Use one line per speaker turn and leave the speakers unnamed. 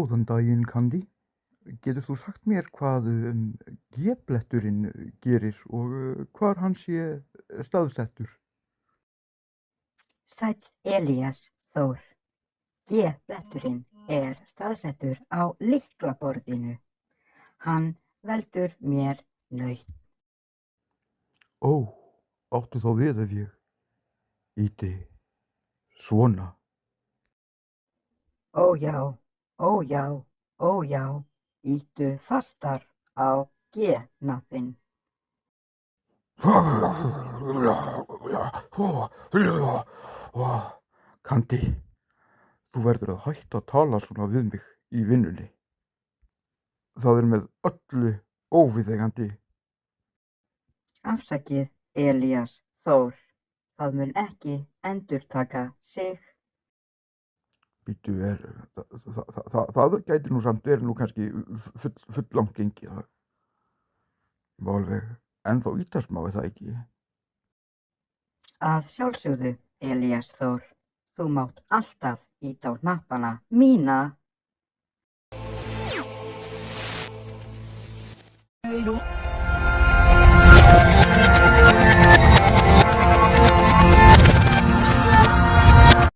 Góðan daginn, Kandi. Getur þú sagt mér hvað G-bletturinn gerir og hvar hann sé staðsettur?
Sæll Elías Þór. G-bletturinn staðsettur á lyklaborðinu. Hann veldur mér nautn.
Ó, áttu þá við ef ég ýti svona?
Ó já, ó já, ó já, ýttu fastar á G-hnappinn.
Kandi, þú verður að hætta að tala svona við mig í vinnunni. Það er með öllu óviðeigandi.
Afsakið Elías Þór. Það mun ekki endurtaka sig.
Bíddu, það gæti nú samt verið nú kannski full langt gengið. Það var alveg ennþá ýta smá, er það ekki?
Að sjálfsögðu, Elías Þór. Þú mátt alltaf ýta á hnappana mína.